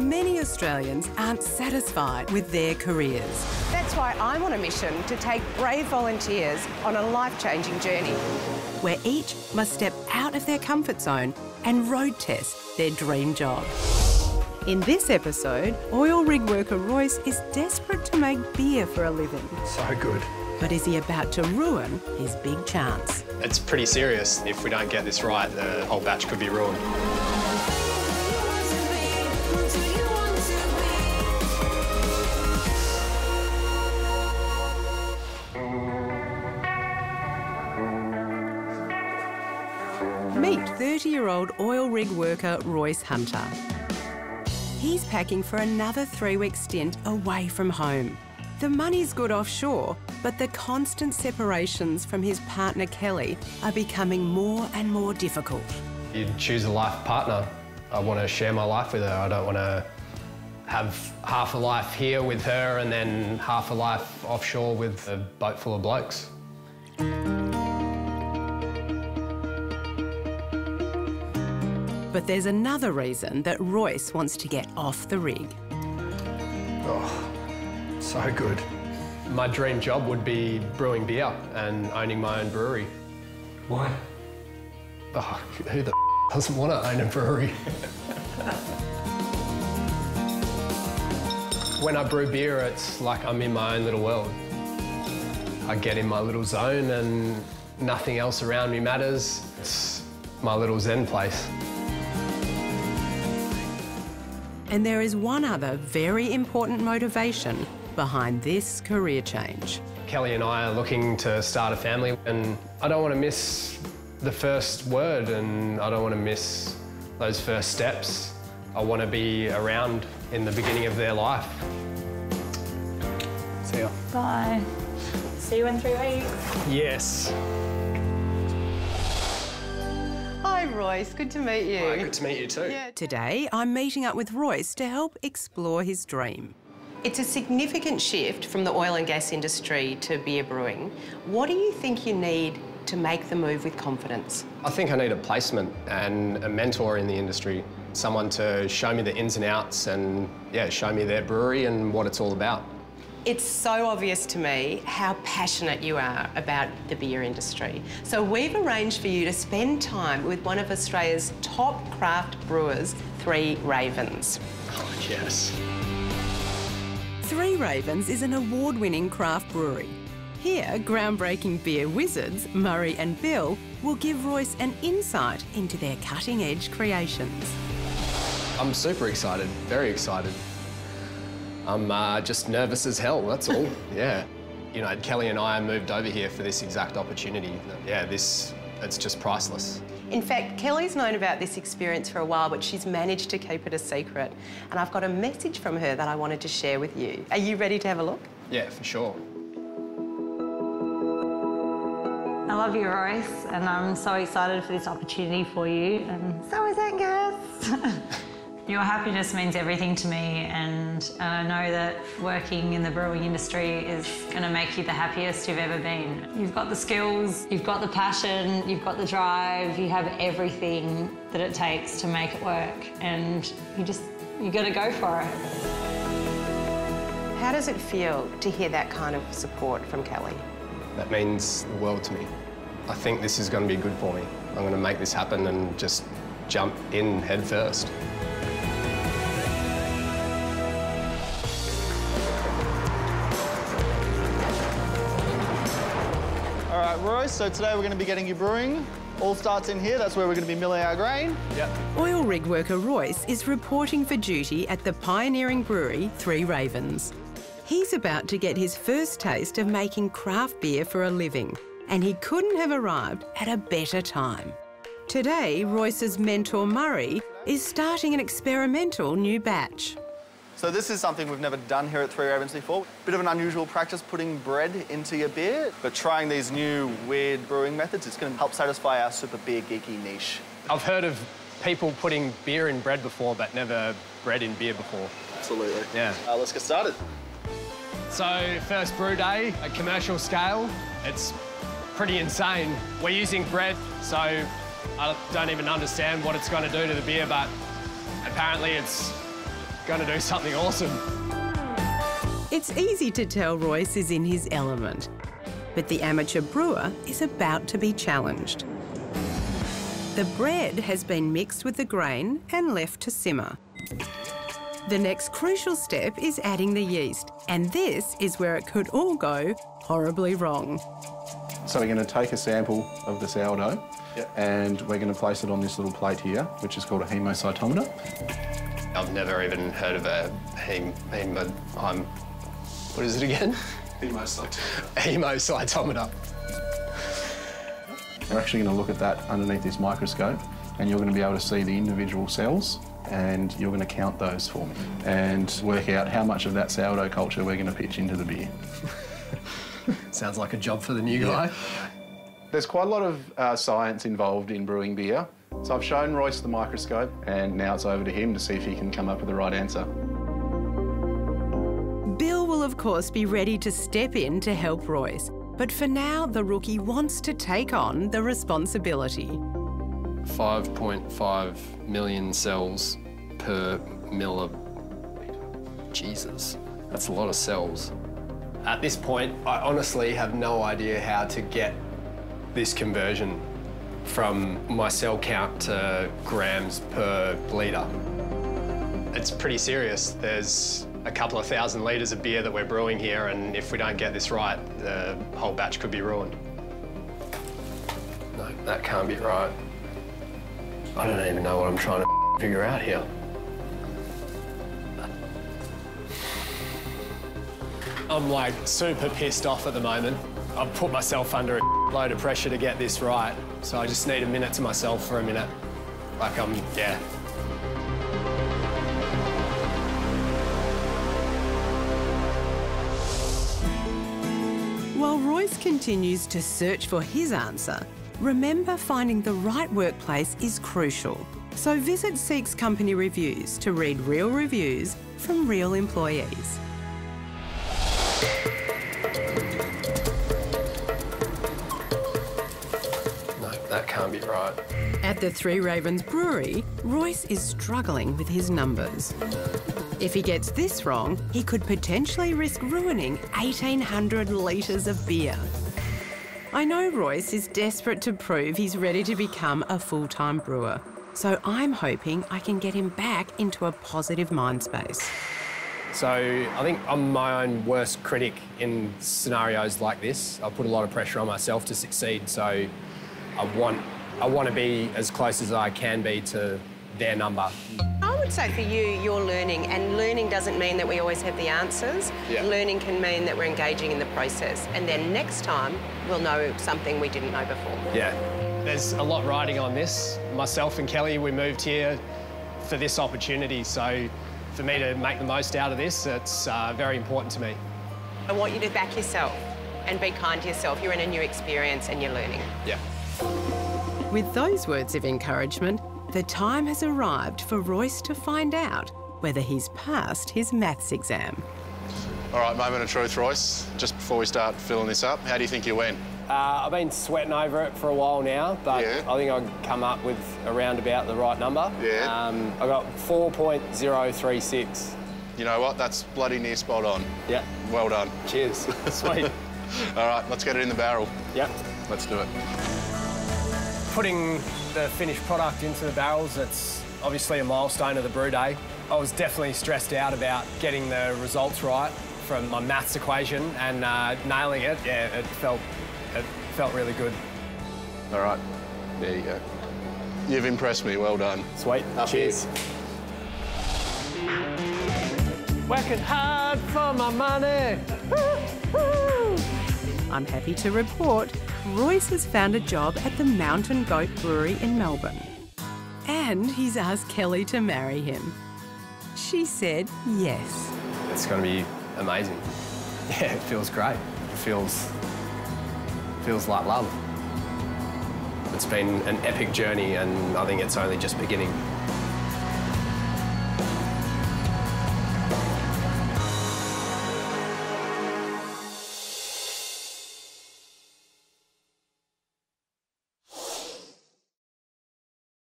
many Australians aren't satisfied with their careers. That's why I'm on a mission to take brave volunteers on a life-changing journey. Where each must step out of their comfort zone and road test their dream job. In this episode, oil rig worker Royce is desperate to make beer for a living. So good. But is he about to ruin his big chance? It's pretty serious. If we don't get this right, the whole batch could be ruined. Meet 30-year-old oil rig worker Royce Hunter. He's packing for another 3-week stint away from home. The money's good offshore, but the constant separations from his partner Kelly are becoming more and more difficult. You choose a life partner. I want to share my life with her. I don't want to have half a life here with her and then half a life offshore with a boat full of blokes. But there's another reason that Royce wants to get off the rig. Oh, so good. My dream job would be brewing beer and owning my own brewery. Why? Oh, who the doesn't want to own a brewery? When I brew beer, it's like I'm in my own little world. I get in my little zone and nothing else around me matters. It's my little zen place. And there is one other very important motivation behind this career change. Kelly and I are looking to start a family, and I don't want to miss the first word and I don't want to miss those first steps. I want to be around in the beginning of their life. See ya. Bye. See you in 3 weeks. Yes. Hi, Royce. Good to meet you. Hi, good to meet you too. Yeah. Today, I'm meeting up with Royce to help explore his dream. It's a significant shift from the oil and gas industry to beer brewing. What do you think you need to make the move with confidence? I think I need a placement and a mentor in the industry. Someone to show me the ins and outs and, yeah, show me their brewery and what it's all about. It's so obvious to me how passionate you are about the beer industry. So we've arranged for you to spend time with one of Australia's top craft brewers, Three Ravens. Oh, yes. Three Ravens is an award-winning craft brewery. Here, groundbreaking beer wizards, Murray and Bill, will give Royce an insight into their cutting-edge creations. I'm super excited, very excited. I'm just nervous as hell, that's all, yeah. You know, Kelly and I moved over here for this exact opportunity. Yeah, it's just priceless. In fact, Kelly's known about this experience for a while, but she's managed to keep it a secret. And I've got a message from her that I wanted to share with you. Are you ready to have a look? Yeah, for sure. I love you, Royce, and I'm so excited for this opportunity for you, and so is Angus. Your happiness means everything to me, and I know that working in the brewing industry is going to make you the happiest you've ever been. You've got the skills, you've got the passion, you've got the drive, you have everything that it takes to make it work, and you got to go for it. How does it feel to hear that kind of support from Kelly? That means the world to me. I think this is going to be good for me. I'm going to make this happen and just jump in head first. All right, Royce, so today we're going to be getting you brewing. All starts in here, that's where we're going to be milling our grain. Yep. Oil rig worker Royce is reporting for duty at the pioneering brewery Three Ravens. He's about to get his first taste of making craft beer for a living, and he couldn't have arrived at a better time. Today, Royce's mentor Murray is starting an experimental new batch. So this is something we've never done here at Three Ravens before. Bit of an unusual practice putting bread into your beer, but trying these new weird brewing methods, it's going to help satisfy our super beer geeky niche. I've heard of people putting beer in bread before, but never bread in beer before. Absolutely. Yeah. Let's get started. So, first brew day, at commercial scale, it's pretty insane. We're using bread, so I don't even understand what it's going to do to the beer, but apparently it's going to do something awesome. It's easy to tell Royce is in his element, but the amateur brewer is about to be challenged. The bread has been mixed with the grain and left to simmer. The next crucial step is adding the yeast, and this is where it could all go horribly wrong. So we're going to take a sample of the sourdough and we're going to place it on this little plate here, which is called a hemocytometer. I've never even heard of a what is it again? Hemocytometer. We're actually going to look at that underneath this microscope and you're going to be able to see the individual cells and you're going to count those for me and work out how much of that sourdough culture we're going to pitch into the beer. Sounds like a job for the new guy. There's quite a lot of science involved in brewing beer. So I've shown Royce the microscope and now it's over to him to see if he can come up with the right answer. Bill will of course be ready to step in to help Royce, but for now the rookie wants to take on the responsibility. 5.5 million cells per milliliter. Jesus, that's a lot of cells. At this point, I honestly have no idea how to get this conversion from my cell count to grams per litre. It's pretty serious. There's a couple of thousand litres of beer that we're brewing here, and if we don't get this right, the whole batch could be ruined. No, that can't be right. I don't even know what I'm trying to figure out here. I'm like super pissed off at the moment. I've put myself under a load of pressure to get this right, so I just need a minute to myself for a minute. Like yeah. While Royce continues to search for his answer, remember finding the right workplace is crucial. So visit Seek's company reviews to read real reviews from real employees. No, that can't be right. At the Three Ravens Brewery, Royce is struggling with his numbers. If he gets this wrong, he could potentially risk ruining 1,800 litres of beer. I know Royce is desperate to prove he's ready to become a full-time brewer, so I'm hoping I can get him back into a positive mind space. So I think I'm my own worst critic in scenarios like this. I put a lot of pressure on myself to succeed, so I want to be as close as I can be to their number. I would say for you, you're learning, and learning doesn't mean that we always have the answers. Yeah. Learning can mean that we're engaging in the process, and then next time we'll know something we didn't know before. Yeah. There's a lot riding on this. Myself and Kelly, we moved here for this opportunity, so for me to make the most out of this, it's very important to me. I want you to back yourself and be kind to yourself. You're in a new experience and you're learning. Yeah. With those words of encouragement, the time has arrived for Royce to find out whether he's passed his maths exam. All right, moment of truth, Royce. Just before we start filling this up, how do you think you went? I've been sweating over it for a while now, but Yeah. I think I've come up with around about the right number. Yeah. I got 4.036. You know what? That's bloody near spot on. Yeah. Well done. Cheers. Sweet. All right, let's get it in the barrel. Yep. Let's do it. Putting the finished product into the barrels, it's obviously a milestone of the brew day. I was definitely stressed out about getting the results right from my maths equation and nailing it. Yeah, it felt really good. All right, there you go. You've impressed me, well done. Sweet. Cheers. Working hard for my money. I'm happy to report Royce has found a job at the Mountain Goat Brewery in Melbourne. And he's asked Kelly to marry him. She said yes. It's going to be amazing. Yeah, it feels great. It feels like love. It's been an epic journey and I think it's only just beginning.